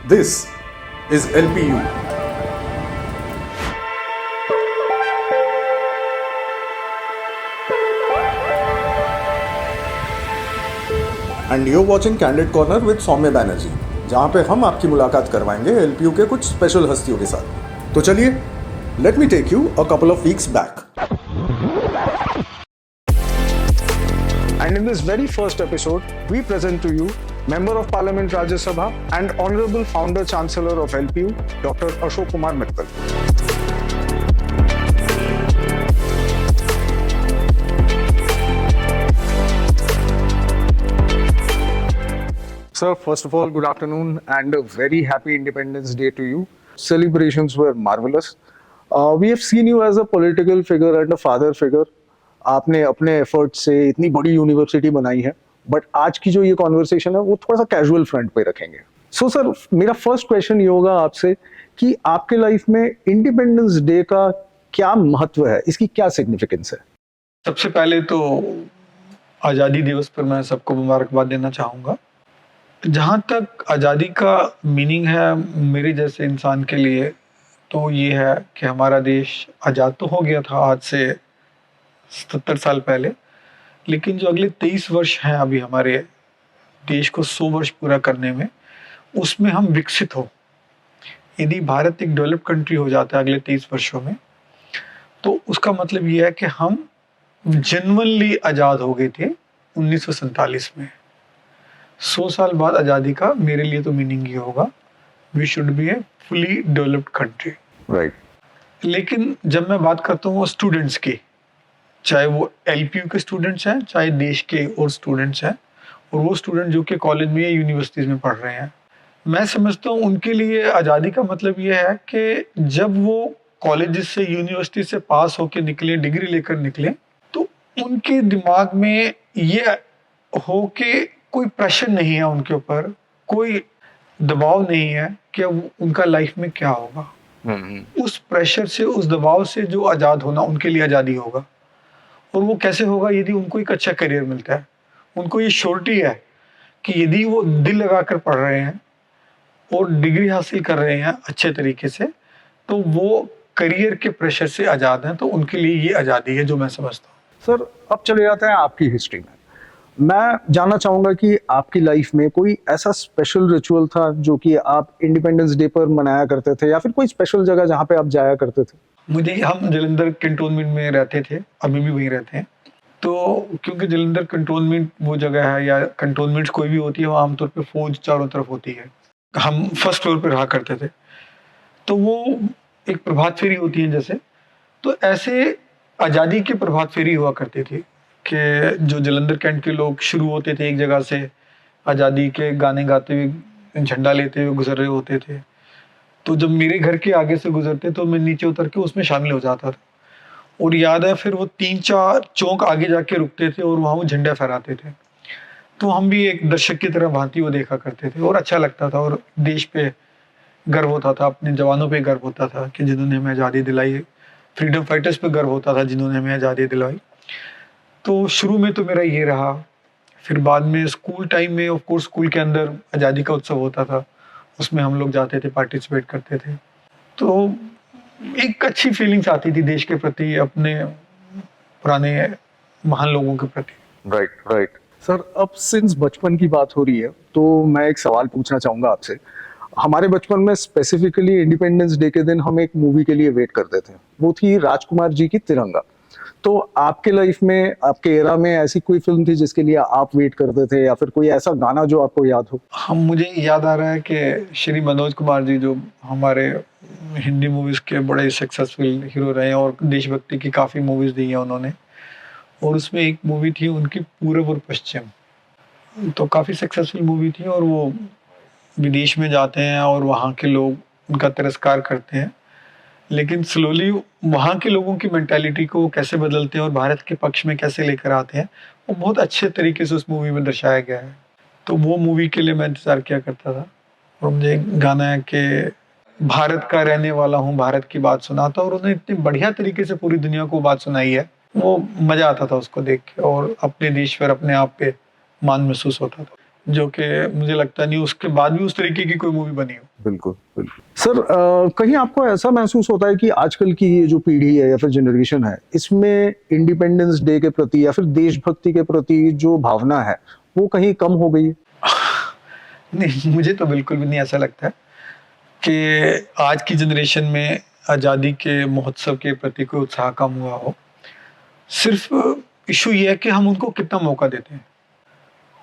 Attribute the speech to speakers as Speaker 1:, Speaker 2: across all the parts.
Speaker 1: This is LPU. And you're watching Candid Corner with सौम्य बैनर्जी, जहां पे हम आपकी मुलाकात करवाएंगे LPU के कुछ स्पेशल हस्तियों के साथ। तो चलिए, let me take you a couple of weeks back. And in this very first episode, we present to you Member of Parliament Rajya Sabha and Honorable Founder Chancellor of LPU, Dr. Ashok Kumar Mittal. Sir, first of all, good afternoon and a very happy Independence Day to you. Celebrations were marvelous. We have seen you as a political figure and a father figure. आपने अपने effort से इतनी बड़ी university बनाई है, but आज की जो ये कॉन्वर्सेशन है वो थोड़ा सा कैजुअल फ्रंट पे रखेंगे। सो सर, मेरा फर्स्ट क्वेश्चन ये होगा आपसे कि आपके लाइफ में इंडिपेंडेंस डे का क्या महत्व है, इसकी क्या सिग्निफिकेंस है?
Speaker 2: सबसे पहले तो आज़ादी दिवस पर मैं सबको मुबारकबाद देना चाहूँगा। जहाँ तक आज़ादी का मीनिंग है मेरे जैसे इंसान के लिए, तो ये है कि हमारा देश आज़ाद तो हो गया था आज से 70 साल पहले, लेकिन जो अगले 23 वर्ष हैं अभी हमारे देश को 100 वर्ष पूरा करने में, उसमें हम विकसित हो। यदि भारत एक डेवलप्ड कंट्री हो जाता है अगले 23 वर्षों में, तो उसका मतलब ये है कि हम जेन्युइनली आज़ाद हो गए थे 1947 में। 100 साल बाद आज़ादी का मेरे लिए तो मीनिंग ये होगा, we should be a fully developed country.
Speaker 1: Right.
Speaker 2: लेकिन जब मैं बात करता हूँ स्टूडेंट्स की, चाहे वो LPU के स्टूडेंट्स हैं, चाहे देश के और स्टूडेंट्स हैं, और वो स्टूडेंट जो कि कॉलेज में या यूनिवर्सिटीज़ में पढ़ रहे हैं, मैं समझता हूँ उनके लिए आज़ादी का मतलब ये है कि जब वो कॉलेज से यूनिवर्सिटी से पास होकर निकले, डिग्री लेकर निकले, तो उनके दिमाग में ये हो कि कोई प्रेशर नहीं है उनके ऊपर, कोई दबाव नहीं है कि अब उनका लाइफ में क्या होगा। उस प्रेशर से, उस दबाव से जो आज़ाद होना, उनके लिए आज़ादी होगा। और वो कैसे होगा? यदि उनको एक अच्छा करियर मिलता है, उनको ये श्योरिटी है कि यदि वो दिल लगाकर पढ़ रहे हैं और डिग्री हासिल कर रहे हैं अच्छे तरीके से, तो वो करियर के प्रेशर से आज़ाद हैं। तो उनके लिए ये आज़ादी है जो मैं समझता हूँ।
Speaker 1: सर, अब चले जाते हैं आपकी हिस्ट्री में। मैं जानना चाहूंगा कि आपकी लाइफ में कोई ऐसा स्पेशल रिचुअल था जो कि आप इंडिपेंडेंस डे पर मनाया करते थे, या फिर कोई स्पेशल जगह जहाँ पे आप जाया करते थे?
Speaker 2: हम जालंधर कैंटोनमेंट में रहते थे, अभी भी वहीं रहते हैं। तो क्योंकि जालंधर कैंटोनमेंट वो जगह है, या कैंटोनमेंट कोई भी होती है, वो आमतौर पे फौज चारों तरफ होती है। हम फर्स्ट फ्लोर पे रहा करते थे, तो वो एक प्रभात फेरी होती है जैसे, तो ऐसे आज़ादी की प्रभात फेरी हुआ करती थी कि जो जालंधर कैंट के लोग शुरू होते थे एक जगह से, आज़ादी के गाने गाते हुए, झंडा लेते हुए गुजर रहे होते थे। तो जब मेरे घर के आगे से गुजरते तो मैं नीचे उतर के उसमें शामिल हो जाता था। और याद है, फिर वो 3-4 चौक आगे जाके रुकते थे और वहाँ वो झंडा फहराते थे। तो हम भी एक दर्शक की तरह भांति वो देखा करते थे और अच्छा लगता था, और देश पे गर्व होता था, अपने जवानों पे गर्व होता था कि जिन्होंने हमें आज़ादी दिलाई। फ्रीडम फाइटर्स पे गर्व होता था जिन्होंने हमें आज़ादी दिलाई। तो शुरू में तो मेरा ये रहा। फिर बाद में स्कूल टाइम में, ऑफ कोर्स स्कूल के अंदर आज़ादी का उत्सव होता था, उसमें हम लोग जाते थे, पार्टिसिपेट करते थे। तो एक अच्छी फीलिंग्स आती थी देश के प्रति, अपने पुराने महान लोगों के प्रति।
Speaker 1: Right, right. सर, अब सिंस बचपन की बात हो रही है, तो मैं एक सवाल पूछना चाहूंगा आपसे। हमारे बचपन में स्पेसिफिकली इंडिपेंडेंस डे के दिन हम एक मूवी के लिए वेट करते थे, वो थी राजकुमार जी की तिरंगा। तो आपके लाइफ में, आपके एरा में ऐसी कोई फिल्म थी जिसके लिए आप वेट करते थे, या फिर कोई ऐसा गाना जो आपको याद हो?
Speaker 2: मुझे याद आ रहा है कि श्री मनोज कुमार जी, जो हमारे हिंदी मूवीज़ के बड़े सक्सेसफुल हीरो रहे हैं और देशभक्ति की काफ़ी मूवीज़ दी हैं उन्होंने, और उसमें एक मूवी थी उनकी पूरब और पश्चिम, तो काफ़ी सक्सेसफुल मूवी थी। और वो विदेश में जाते हैं और वहाँ के लोग उनका तिरस्कार करते हैं, लेकिन स्लोली वहाँ के लोगों की मेंटालिटी को वो कैसे बदलते हैं और भारत के पक्ष में कैसे लेकर आते हैं, वो बहुत अच्छे तरीके से उस मूवी में दर्शाया गया है। तो वो मूवी के लिए मैं इंतज़ार किया करता था। और मुझे एक गाना है कि भारत का रहने वाला हूँ, भारत की बात सुनाता, और उन्होंने इतनी बढ़िया तरीके से पूरी दुनिया को बात सुनाई है, वो मज़ा आता था उसको देख के, और अपने देश पर अपने आप पे मान महसूस होता था। जो कि मुझे लगता नहीं उसके बाद भी उस तरीके की कोई मूवी बनी हो।
Speaker 1: बिल्कुल, बिल्कुल। सर कहीं आपको ऐसा महसूस होता है कि आजकल की ये जो पीढ़ी है या फिर जनरेशन है, इसमें इंडिपेंडेंस डे के प्रति या फिर देशभक्ति के प्रति जो भावना है, वो कहीं कम हो गई है?
Speaker 2: नहीं, मुझे तो बिल्कुल भी नहीं ऐसा लगता है कि आज की जनरेशन में आज़ादी के महोत्सव के प्रति कोई उत्साह कम हुआ हो। सिर्फ़ इश्यू ये है कि हम उनको कितना मौका देते हैं।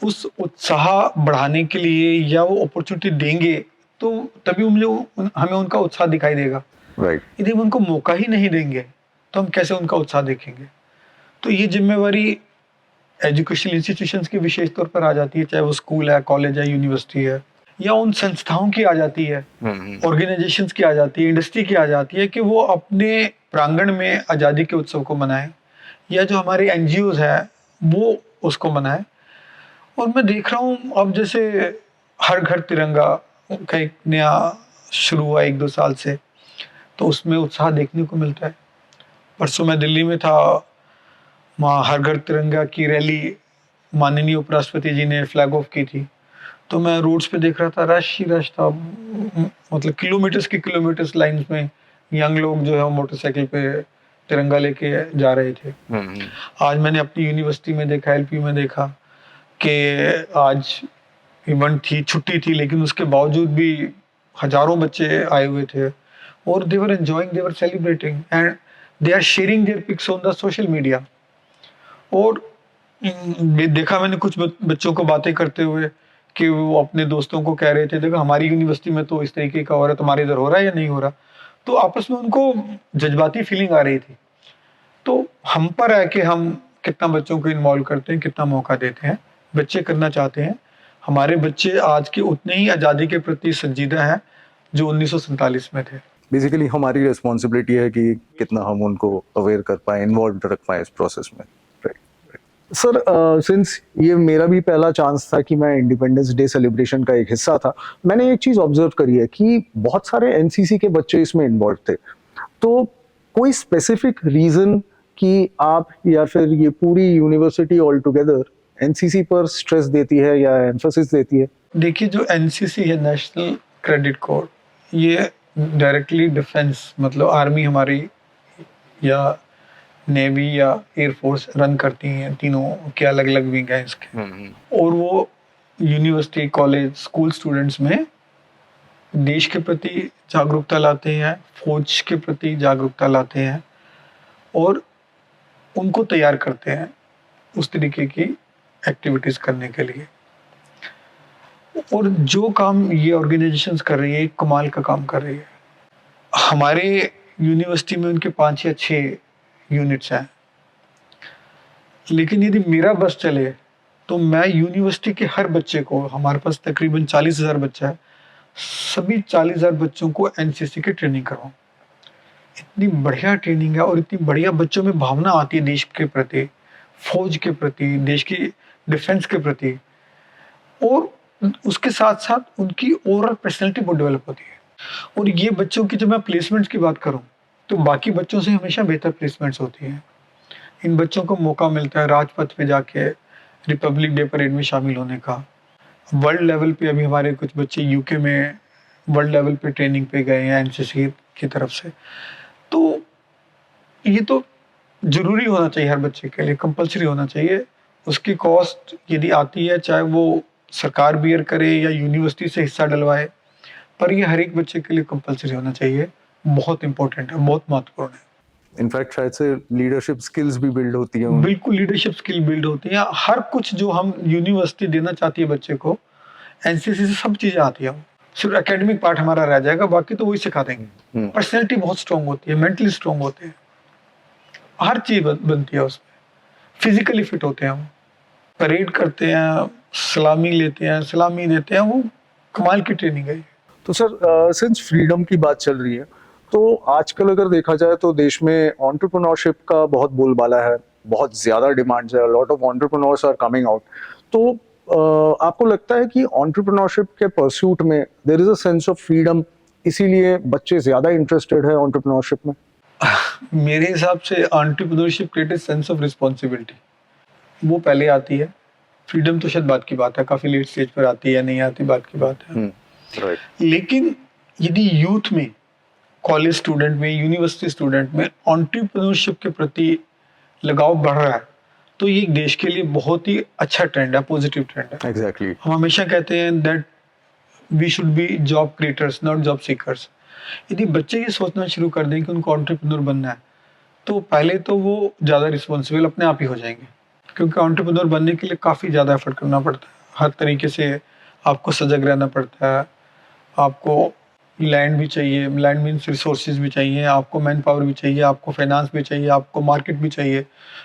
Speaker 2: उस उत्साह बढ़ाने के लिए या वो अपॉर्च्युनिटी देंगे, तो तभी हमें उनका उत्साह दिखाई देगा।
Speaker 1: राइट।
Speaker 2: यदि हम उनको मौका ही नहीं देंगे, तो हम कैसे उनका उत्साह देखेंगे? तो ये ज़िम्मेवारी एजुकेशनल इंस्टीट्यूशंस की विशेष तौर पर आ जाती है, चाहे वो स्कूल है, कॉलेज है, यूनिवर्सिटी है, या उन संस्थाओं की आ जाती है, ऑर्गेनाइजेशंस की आ जाती है, इंडस्ट्री की आ जाती है कि वो अपने प्रांगण में आज़ादी के उत्सव को मनाएँ, या जो हमारे एनजीओज़ हैं, वो उसको मनाएँ। और मैं देख रहा हूँ अब जैसे हर घर तिरंगा का एक नया शुरू हुआ 1-2 साल से, तो उसमें उत्साह देखने को मिलता है। परसों मैं दिल्ली में था, वहाँ हर घर तिरंगा की रैली माननीय उपराष्ट्रपति जी ने फ्लैग ऑफ की थी। तो मैं रोड्स पे देख रहा था, रश ही रश था। मतलब किलोमीटर्स की किलोमीटर्स लाइन्स में यंग लोग जो है वो मोटरसाइकिल पे तिरंगा लेके जा रहे थे। आज मैंने अपनी यूनिवर्सिटी में देखा, एलपी में देखा कि आज इवेंट थी, छुट्टी थी, लेकिन उसके बावजूद भी हजारों बच्चे आए हुए थे और they were enjoying, they were celebrating and they are sharing their pics on the social media. और देखा मैंने कुछ बच्चों को बातें करते हुए कि वो अपने दोस्तों को कह रहे थे, देखो हमारी यूनिवर्सिटी में तो इस तरीके का हो रहा है, तुम्हारे इधर हो रहा है या नहीं हो रहा। तो आपस में उनको जज्बाती फीलिंग आ रही थी। तो हम पर है कि हम कितना बच्चों को इन्वॉल्व करते हैं, कितना मौका देते हैं। बच्चे करना चाहते हैं। हमारे बच्चे आज के उतने ही आज़ादी के प्रति संजीदा हैं जो 1947 में थे।
Speaker 1: बेसिकली हमारी रिस्पॉन्सिबिलिटी है कि कितना हम उनको अवेयर कर पाएँ, इन्वॉल्व रख पाएँ इस प्रोसेस में। Right, right. सर सिंस ये मेरा भी पहला चांस था कि मैं इंडिपेंडेंस डे सेलिब्रेशन का एक हिस्सा था, मैंने एक चीज़ ऑब्जर्व करी है कि बहुत सारे एनसीसी के बच्चे इसमें इन्वॉल्व थे। तो कोई स्पेसिफिक रीज़न कि आप या फिर ये पूरी यूनिवर्सिटी ऑल टुगेदर एनसीसी पर स्ट्रेस देती है या एम्फेसिस देती है?
Speaker 2: देखिए, जो एनसीसी है, नेशनल क्रेडिट कोर, ये डायरेक्टली डिफेंस मतलब आर्मी हमारी या नेवी या एयरफोर्स रन करती हैं, तीनों के अलग अलग विंग हैं इसके। और वो यूनिवर्सिटी, कॉलेज, स्कूल स्टूडेंट्स में देश के प्रति जागरूकता लाते हैं, फौज के प्रति जागरूकता लाते हैं और उनको तैयार करते हैं उस तरीके की एक्टिविटीज़ करने के लिए। और जो काम ये ऑर्गेनाइजेशंस कर रही है, एक कमाल का काम कर रही है। हमारे यूनिवर्सिटी में उनके 5 या 6 यूनिट्स हैं, लेकिन यदि मेरा बस चले तो मैं यूनिवर्सिटी के हर बच्चे को, हमारे पास तकरीबन 40,000 बच्चा है, सभी 40,000 बच्चों को एनसीसी की ट्रेनिंग करवाऊं। इतनी बढ़िया ट्रेनिंग है और इतनी बढ़िया बच्चों में भावना आती है देश के प्रति, फौज के प्रति, देश की डिफेंस के प्रति, और उसके साथ साथ उनकी ओवरऑल पर्सनैलिटी बहुत डेवलप होती है। और ये बच्चों की, जब मैं प्लेसमेंट्स की बात करूं तो बाकी बच्चों से हमेशा बेहतर प्लेसमेंट्स होती हैं। इन बच्चों को मौका मिलता है राजपथ पे जाके रिपब्लिक डे परेड में शामिल होने का। वर्ल्ड लेवल पे अभी हमारे कुछ बच्चे यूके में वर्ल्ड लेवल पे ट्रेनिंग पे गए हैं एनसीसी की तरफ से। तो ये तो ज़रूरी होना चाहिए, हर बच्चे के लिए कंपल्सरी होना चाहिए। उसकी कॉस्ट यदि आती है, चाहे वो सरकार बियर करे या यूनिवर्सिटी से हिस्सा डलवाए, पर ये हर एक बच्चे के लिए कंपल्सरी होना चाहिए। बहुत इंपॉर्टेंट है, बहुत महत्वपूर्ण है।
Speaker 1: इनफैक्ट शायद से लीडरशिप स्किल्स भी बिल्ड होती हैं।
Speaker 2: बिल्कुल, लीडरशिप स्किल बिल्ड होती है। हर कुछ जो हम यूनिवर्सिटी देना चाहती है बच्चे को, एनसीसी से सब चीज़ें आती हैं। सिर्फ एकेडमिक पार्ट हमारा रह जाएगा, बाकी तो वही सिखा देंगे। पर्सनैलिटी बहुत स्ट्रांग होती है, मेंटली स्ट्रांग होते हैं, हर चीज़ बनती है उसमें। फिजिकली फिट होते हैं हम, परेड करते हैं, सलामी लेते हैं, सलामी देते हैं, वो कमाल की ट्रेनिंग है।
Speaker 1: तो सर सिंस फ्रीडम की बात चल रही है, तो आजकल अगर देखा जाए तो देश में एंटरप्रेन्योरशिप का बहुत बोलबाला है, बहुत ज़्यादा डिमांड्स है, lot of entrepreneurs are coming out. तो आपको लगता है कि एंटरप्रेन्योरशिप के परस्यूट में there is a sense of freedom, इसीलिए बच्चे ज़्यादा इंटरेस्टेड है एंटरप्रेन्योरशिप में?
Speaker 2: मेरे हिसाब से entrepreneurship creates sense of responsibility, वो पहले आती है। फ्रीडम तो शायद बात की बात है, काफी लेट स्टेज पर आती है या नहीं आती बात की बात है।
Speaker 1: राइट।
Speaker 2: लेकिन यदि यूथ में, कॉलेज स्टूडेंट में, यूनिवर्सिटी स्टूडेंट में एंटरप्रेन्योरशिप के प्रति लगाव बढ़ रहा है, तो ये एक देश के लिए बहुत ही अच्छा ट्रेंड है, पॉजिटिव ट्रेंड है।
Speaker 1: एग्जैक्टली।
Speaker 2: हम हमेशा कहते हैं that we should be job creators not job seekers. यदि बच्चे ये सोचना शुरू कर दें कि उनको एंटरप्रेन्योर बनना है, तो पहले तो वो ज़्यादा रिस्पॉन्सिबल अपने आप ही हो जाएंगे, क्योंकि एंटरप्रेन्योर बनने के लिए काफ़ी ज़्यादा एफर्ट करना पड़ता है। हर तरीके से आपको सजग रहना पड़ता है, आपको लैंड भी चाहिए, लैंड मीन्स रिसोर्सेज भी चाहिए, आपको मैन पावर भी चाहिए, आपको फाइनेंस भी चाहिए, आपको मार्केट भी चाहिए।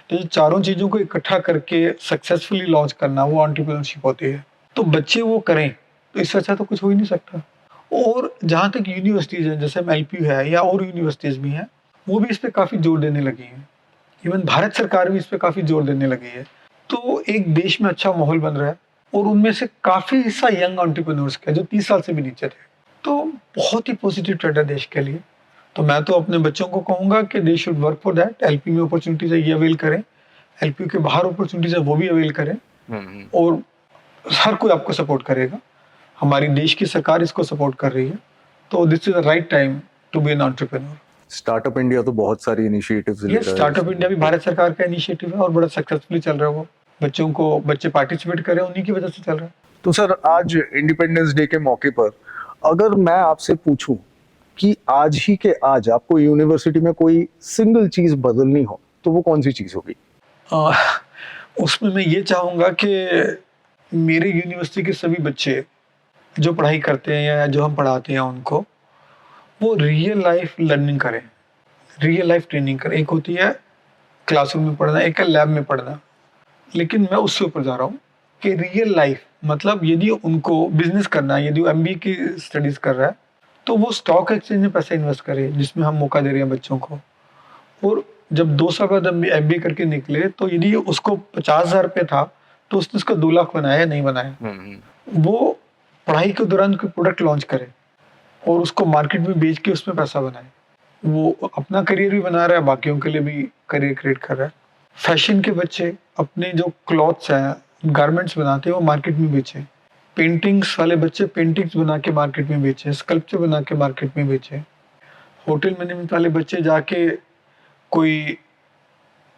Speaker 2: तो ये चारों चीज़ों को इकट्ठा करके सक्सेसफुली लॉन्च करना, वो एंटरप्रेन्योरशिप होती है। तो बच्चे वो करें, तो इससे अच्छा तो कुछ हो ही नहीं सकता। और जहाँ तक यूनिवर्सिटीज़ हैं, जैसे एलपीयू है या और यूनिवर्सिटीज़ भी हैं, वो भी इस पे काफ़ी जोर देने लगी हैं। इवन भारत सरकार भी इस पे काफ़ी जोर देने लगी है। तो एक देश में अच्छा माहौल बन रहा है, और उनमें से काफ़ी हिस्सा यंग एंटरप्रेन्योर्स का है, जो 30 साल से भी नीचे थे। तो बहुत ही पॉजिटिव ट्रेंड है देश के लिए। तो मैं तो अपने बच्चों को कहूँगा कि they should work for that. LP में अपॉर्चुनिटीज है, ये अवेल करें। एलपी के बाहर अपॉर्चुनिटीज है, वो भी अवेल करें। और हर कोई आपको सपोर्ट करेगा। हमारी देश की सरकार इसको सपोर्ट कर रही है। तो this is the right time to be an entrepreneur.
Speaker 1: Startup India तो बहुत सारी इनिशिएटिव्स ले
Speaker 2: ये
Speaker 1: रहा है।
Speaker 2: स्टार्टअप इंडिया भी भारत सरकार का इनिशिएटिव है और बड़ा सक्सेसफुली चल रहा है। वो बच्चे पार्टिसिपेट करें, उन्हीं की वजह से चल रहा है।
Speaker 1: तो सर, आज इंडिपेंडेंस डे के मौके पर अगर मैं आपसे पूछूं कि आज ही के आज आपको यूनिवर्सिटी में कोई सिंगल चीज बदलनी हो, तो वो कौन सी चीज होगी?
Speaker 2: उसमें मैं ये चाहूँगा कि मेरे यूनिवर्सिटी के सभी बच्चे जो पढ़ाई करते हैं या जो हम पढ़ाते हैं उनको, वो रियल लाइफ लर्निंग करें, रियल लाइफ ट्रेनिंग करें। एक होती है क्लासरूम में पढ़ना, एक है लैब में पढ़ना, लेकिन मैं उससे ऊपर जा रहा हूँ कि रियल लाइफ मतलब यदि उनको बिजनेस करना है, यदि वो एमबीए की स्टडीज कर रहा है, तो वो स्टॉक एक्सचेंज में पैसा इन्वेस्ट करे, जिसमें हम मौका दे रहे हैं बच्चों को। और जब 2 साल बाद एमबीए करके निकले, तो यदि उसको 50,000 रुपये था, तो उसने उसका 2 लाख बनाया, नहीं बनाया। वो पढ़ाई के दौरान कोई प्रोडक्ट लॉन्च करे और उसको मार्केट में बेच के उसमें पैसा बनाए। वो अपना करियर भी बना रहा है, बाकियों के लिए भी करियर क्रिएट कर रहा है। फैशन के बच्चे अपने जो क्लॉथ्स हैं, गारमेंट्स बनाते हैं, वो मार्केट में बेचें। पेंटिंग्स वाले बच्चे पेंटिंग्स बना के मार्केट में बेचें, स्कल्पचर बना के मार्केट में बेचें। होटल मैनेजमेंट वाले बच्चे जाके कोई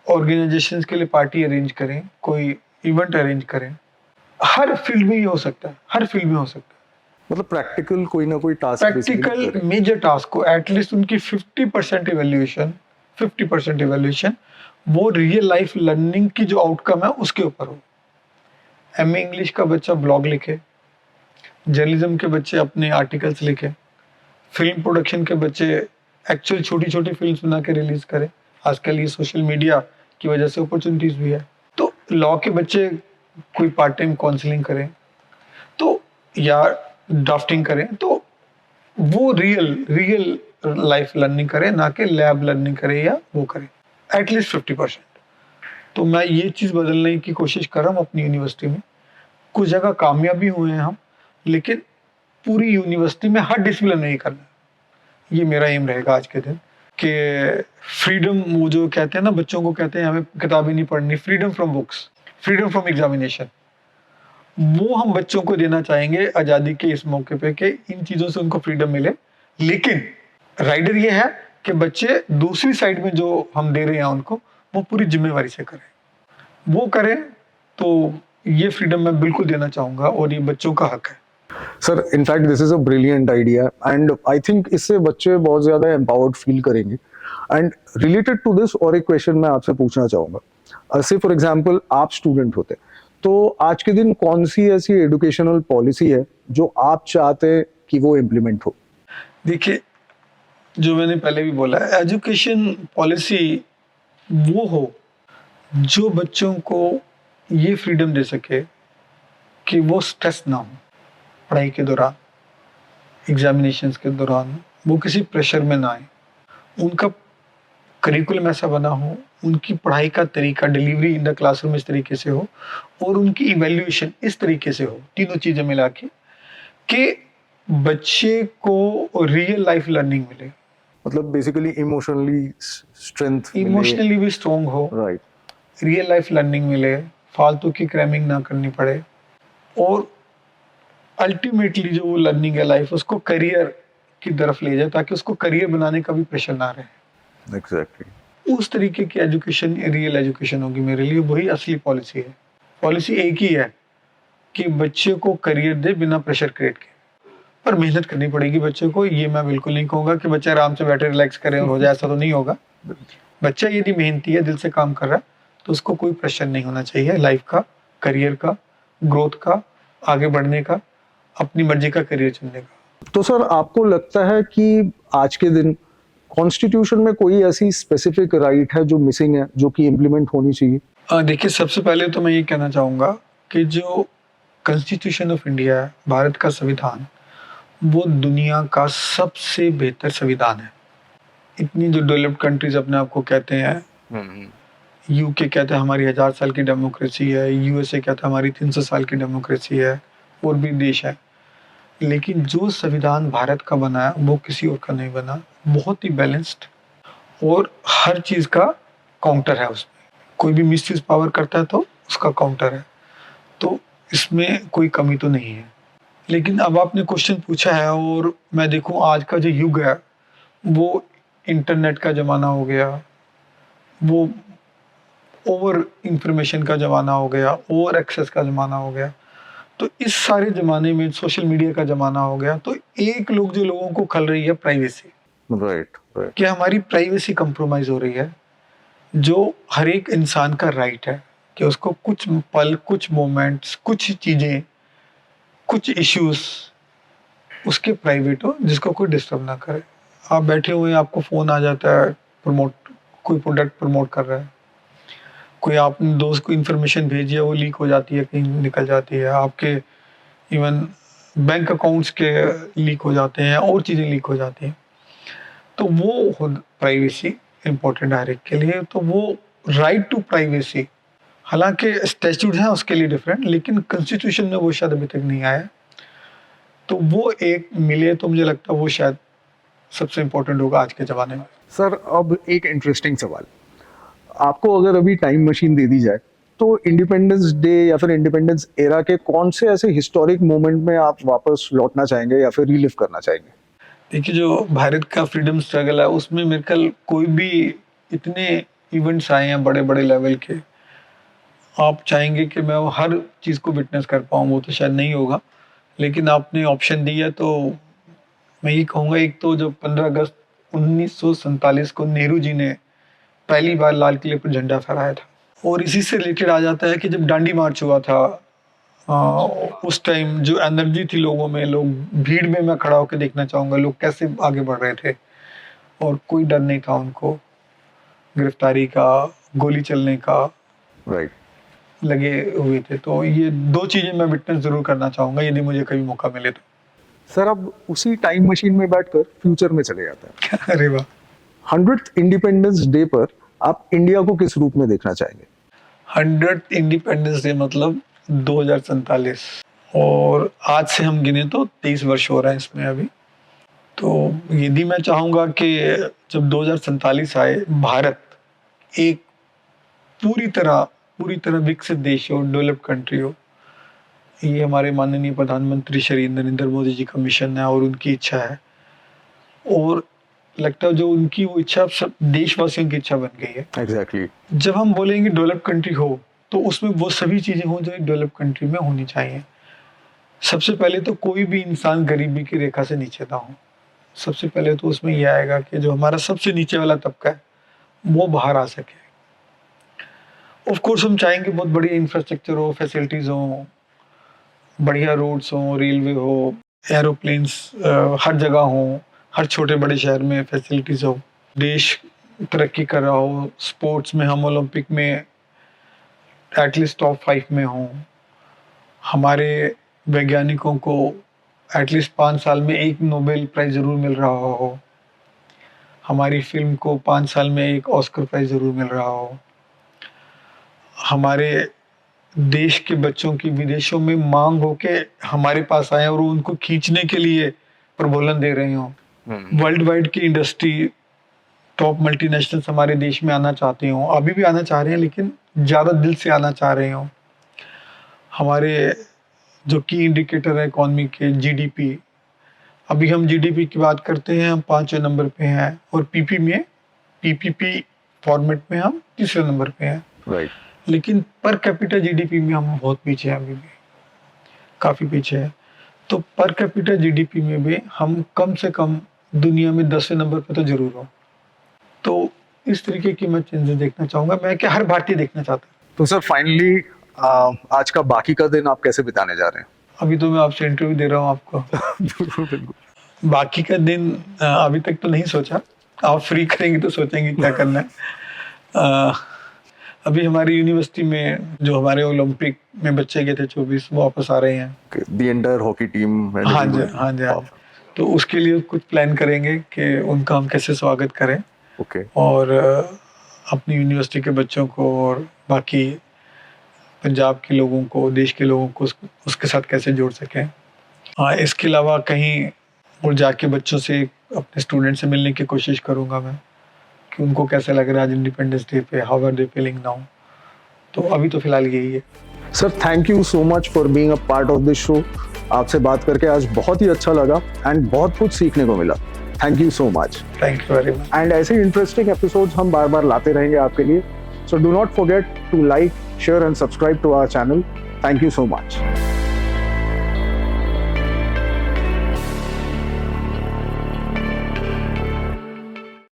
Speaker 2: ऑर्गेनाइजेशंस के लिए पार्टी अरेंज करें, कोई इवेंट अरेंज करें। हर फील्ड में ये हो सकता है, हर फील्ड में हो सकता है।
Speaker 1: मतलब प्रैक्टिकल कोई ना कोई टास्क,
Speaker 2: प्रैक्टिकल मेजर टास्क को एटलीस्ट उनकी 50% इवैल्यूएशन वो रियल लाइफ लर्निंग की जो आउटकम है उसके ऊपर हो। एमए इंग्लिश का बच्चा ब्लॉग लिखे, जर्नलिज्म के बच्चे अपने आर्टिकल्स लिखे, फिल्म प्रोडक्शन के बच्चे एक्चुअल छोटी छोटी फिल्म्स बना के रिलीज करें। आजकल ये सोशल मीडिया की वजह से अपॉर्चुनिटीज भी है। तो लॉ के बच्चे कोई पार्ट टाइम काउंसलिंग करें, तो या ड्राफ्टिंग करें, तो वो रियल लाइफ लर्निंग करें, ना कि लैब लर्निंग करें या वो करें, एटलीस्ट 50%। तो मैं ये चीज़ बदलने की कोशिश कर रहा हूँ अपनी यूनिवर्सिटी में। कुछ जगह कामयाब भी हुए हैं हम, लेकिन पूरी यूनिवर्सिटी में हर डिसिप्लिन में ही करना, ये मेरा एम रहेगा आज के दिन। कि फ्रीडम, वो जो कहते हैं ना, बच्चों को कहते हैं हमें किताबें नहीं पढ़नी, freedom from books, freedom from examination, वो हम बच्चों को देना चाहेंगे आज़ादी के इस मौके पे कि इन चीज़ों से उनको फ्रीडम मिले। लेकिन राइडर ये है कि बच्चे दूसरी साइड में जो हम दे रहे हैं उनको, वो पूरी जिम्मेवारी से करें। वो करें तो ये फ्रीडम मैं बिल्कुल देना चाहूँगा और ये बच्चों का हक है।
Speaker 1: Sir, in fact this is a brilliant idea and I think इससे बच्चे बहुत ज्यादा एम्पावर्ड फील करेंगे। एंड रिलेटेड टू दिस और एक क्वेश्चन मैं आपसे पूछना चाहूंगा। से फॉर एग्जांपल आप स्टूडेंट होते, तो आज के दिन कौन सी ऐसी एजुकेशनल पॉलिसी है जो आप चाहते हैं कि वो इम्प्लीमेंट हो?
Speaker 2: देखिए, जो मैंने पहले भी बोला, एजुकेशन पॉलिसी वो हो जो बच्चों को ये फ्रीडम दे सके कि वो स्ट्रेस ना हो पढ़ाई के दौरान, एग्जामिनेशंस के दौरान, वो किसी प्रेशर में ना आए। उनका करिकुलम ऐसा बना हो, उनकी पढ़ाई का तरीका, डिलीवरी इन द क्लासरूम इस तरीके से हो, और उनकी इवैल्यूएशन इस तरीके से हो, तीनों चीज़ें मिला के, कि बच्चे को रियल लाइफ लर्निंग मिले।
Speaker 1: मतलब बेसिकली इमोशनली स्ट्रेंथ,
Speaker 2: इमोशनली भी स्ट्रॉन्ग हो,
Speaker 1: राइट,
Speaker 2: रियल लाइफ लर्निंग मिले, फालतू की क्रैमिंग ना करनी पड़े, और अल्टीमेटली जो वो लर्निंग है लाइफ, उसको करियर की तरफ ले जाए, ताकि उसको करियर बनाने का भी प्रेशर ना रहे।
Speaker 1: एग्जैक्टली।
Speaker 2: उस तरीके की एजुकेशन रियल एजुकेशन होगी मेरे लिए, वही असली पॉलिसी है। पॉलिसी एक ही है कि बच्चे को करियर दे बिना प्रेशर क्रिएट के, पर मेहनत करनी पड़ेगी बच्चे को। ये मैं बिल्कुल नहीं कहूँगा कि बच्चे आराम से बैठे रिलैक्स करे और हो जाए, ऐसा तो नहीं होगा। बच्चा यदि मेहनती है, दिल से काम कर रहा है, तो उसको कोई प्रेशर नहीं होना चाहिए लाइफ का, करियर का, ग्रोथ का, आगे बढ़ने का, अपनी मर्जी का करियर चुनने का।
Speaker 1: तो सर आपको लगता है कि आज के दिन कॉन्स्टिट्यूशन में कोई ऐसी स्पेसिफिक राइट है जो मिसिंग है, जो कि इम्प्लीमेंट होनी चाहिए?
Speaker 2: देखिए, सबसे पहले तो मैं ये कहना चाहूँगा कि जो कॉन्स्टिट्यूशन ऑफ इंडिया है, भारत का संविधान, वो दुनिया का सबसे बेहतर संविधान है। इतनी जो डेवलप्ड कंट्रीज अपने आप को कहते हैं, यूके कहता है हमारी 1000 साल की डेमोक्रेसी है, यूएसए कहता है हमारी 300 साल की डेमोक्रेसी है, और भी देश है, लेकिन जो संविधान भारत का बना है वो किसी और का नहीं बना। बहुत ही बैलेंस्ड, और हर चीज़ का काउंटर है उसमें। कोई भी मिसयूज पावर करता है तो उसका काउंटर है, तो इसमें कोई कमी तो नहीं है। लेकिन अब आपने क्वेश्चन पूछा है, और मैं देखूं आज का जो युग है वो इंटरनेट का ज़माना हो गया, वो ओवर इंफॉर्मेशन का ज़माना हो गया, ओवर एक्सेस का ज़माना हो गया। तो इस सारे ज़माने में सोशल मीडिया का ज़माना हो गया, तो एक लोग जो लोगों को खल रही है प्राइवेसी,
Speaker 1: राइट राइट।
Speaker 2: कि हमारी प्राइवेसी कंप्रोमाइज हो रही है, जो हर एक इंसान का राइट है कि उसको कुछ पल, कुछ मोमेंट्स, कुछ चीज़ें, कुछ इश्यूज उसके प्राइवेट हो, जिसको कोई डिस्टर्ब ना करे। आप बैठे हुए हैं, आपको फ़ोन आ जाता है, प्रमोट, कोई प्रोडक्ट प्रमोट कर रहा है, कोई आपने दोस्त को इन्फॉर्मेशन भेजी है, वो लीक हो जाती है, कहीं निकल जाती है, आपके इवन बैंक अकाउंट्स के लीक हो जाते हैं, और चीज़ें लीक हो जाती हैं। तो वो प्राइवेसी इम्पोर्टेंट है हर एक के लिए। तो वो राइट टू प्राइवेसी, हालांकि स्टैट्यूट हैं उसके लिए डिफरेंट, लेकिन कॉन्स्टिट्यूशन में वो शायद अभी तक नहीं आया। तो वो एक मिले तो मुझे लगता है वो शायद सबसे इम्पोर्टेंट होगा आज के ज़माने में।
Speaker 1: सर अब एक इंटरेस्टिंग सवाल, आपको अगर अभी टाइम मशीन दे दी जाए तो इंडिपेंडेंस डे या फिर इंडिपेंडेंस एरा के कौन से ऐसे हिस्टोरिक मोमेंट में आप वापस लौटना चाहेंगे या फिर रिलिव करना चाहेंगे?
Speaker 2: देखिए, जो भारत का फ्रीडम स्ट्रगल है उसमें मेरे ख्याल कोई भी इतने इवेंट्स आए हैं बड़े बड़े लेवल के, आप चाहेंगे कि मैं वो हर चीज़ को विटनेस कर पाऊँ, वो तो शायद नहीं होगा। लेकिन आपने ऑप्शन दी है तो मैं ये कहूँगा, एक तो जो 15 अगस्त 1947 को नेहरू जी ने पहली बार लाल किले पर झंडा फहराया था, और इसी से रिलेटेड आ जाता है कि जब दांडी मार्च हुआ था, उस टाइम जो एनर्जी थी लोगों में, लोग भीड़ में, मैं खड़ा होकर देखना चाहूँगा लोग कैसे आगे बढ़ रहे थे, और कोई डर नहीं था उनको गिरफ्तारी का, गोली चलने का,
Speaker 1: राइट।
Speaker 2: लगे हुए थे। तो ये दो चीज़ें मैं विटनेस ज़रूर करना चाहूँगा यदि मुझे कभी मौका मिले तो।
Speaker 1: सर अब उसी टाइम मशीन में बैठकर फ्यूचर में चले जाते हैं।
Speaker 2: अरे वाह!
Speaker 1: 100th इंडिपेंडेंस डे पर आप इंडिया को किस रूप में देखना चाहेंगे?
Speaker 2: 100th इंडिपेंडेंस डे मतलब 2047, और आज से हम गिने तो 23 वर्ष हो रहा है इसमें अभी। तो यदि मैं चाहूँगा कि जब 2047 आए, भारत एक पूरी तरह विकसित देश हो, डेवलप्ड कंट्री हो। ये हमारे माननीय प्रधानमंत्री श्री नरेंद्र मोदी जी का मिशन है और उनकी इच्छा है, और लगता है जो उनकी वो इच्छा सब देशवासियों की इच्छा बन गई है।
Speaker 1: एग्जैक्टली।
Speaker 2: जब हम बोलेंगे डेवलप कंट्री हो, तो उसमें वो सभी चीज़ें हों जो एक डेवलप कंट्री में होनी चाहिए। सबसे पहले तो कोई भी इंसान गरीबी की रेखा से नीचे ना हो। सबसे पहले तो उसमें यह आएगा कि जो हमारा सबसे नीचे वाला तबका है वो बाहर आ सके। ऑफ कोर्स हम चाहेंगे बहुत बढ़िया इंफ्रास्ट्रक्चर हो, फैसिलिटीज़ हो, बढ़िया रोड्स हो, रेलवे हो, एरोप्लेन्स हर जगह हो, हर छोटे बड़े शहर में फैसिलिटीज़ हो, देश तरक्की कर रहा हो, स्पोर्ट्स में हम ओलंपिक में एटलीस्ट टॉप 5 में हों, हमारे वैज्ञानिकों को एटलीस्ट 5 साल में एक नोबेल प्राइज़ ज़रूर मिल रहा हो, हमारी फिल्म को 5 साल में एक ऑस्कर प्राइज़ ज़रूर मिल रहा हो, हमारे देश के बच्चों की विदेशों में मांग हो के हमारे पास आए और उनको खींचने के लिए प्रबोलन दे रहे हो। वर्ल्ड वाइड की इंडस्ट्री, टॉप मल्टीनेशनल्स हमारे देश में आना चाहते हो, अभी भी आना चाह रहे हैं, लेकिन ज़्यादा दिल से आना चाह रहे हो। हमारे जो की इंडिकेटर है इकोनॉमी के जीडीपी, अभी हम जीडीपी की बात करते हैं, हम 5वें नंबर पे हैं, और पीपीपी फॉर्मेट में हम तीसरे नंबर पे हैं।
Speaker 1: राइट।
Speaker 2: लेकिन पर कैपिटा जीडीपी में हम बहुत पीछे हैं, अभी भी काफ़ी पीछे हैं। तो पर कैपिटा जीडीपी में भी हम कम से कम दुनिया में 10वें नंबर पे तो जरूर हो। तो इस तरीके की मैं चेंजेस देखना चाहूँगा, मैं क्या हर भारतीय देखना चाहता हूँ।
Speaker 1: तो सर फाइनली आज का बाकी का दिन आप कैसे बिताने जा रहे हैं?
Speaker 2: अभी तो मैं आपसे इंटरव्यू दे रहा हूँ आपको।
Speaker 1: बिल्कुल बिल्कुल।
Speaker 2: बाकी का दिन अभी तक तो नहीं सोचा, आप फ्री करेंगे तो सोचेंगे क्या करना है। अभी हमारी यूनिवर्सिटी में जो हमारे ओलंपिक में बच्चे गए थे 24, वो वापस आ रहे हैं।
Speaker 1: The entire hockey team.
Speaker 2: हाँ जी, हाँ जी, हाँ जी। तो उसके लिए कुछ प्लान करेंगे कि उनका हम कैसे स्वागत करें,
Speaker 1: ओके।
Speaker 2: और अपनी यूनिवर्सिटी के बच्चों को और बाकी पंजाब के लोगों को, देश के लोगों को उसके साथ कैसे जोड़ सकें। हाँ, इसके अलावा कहीं और जाके बच्चों से, अपने स्टूडेंट से मिलने की कोशिश करूँगा मैं, कि उनको कैसा लग रहा है आज इंडिपेंडेंस डे पे, how are they feeling now. तो अभी तो फिलहाल यही है।
Speaker 1: Sir thank you so much for being a part of this show. आपसे बात करके आज बहुत ही अच्छा लगा एंड बहुत कुछ सीखने को मिला। Thank you so much.
Speaker 2: Thank you very much.
Speaker 1: And ऐसे इंटरेस्टिंग एपिसोड्स हम बार बार लाते रहेंगे आपके लिए। So do not forget to like, share and subscribe to our channel. Thank you so much.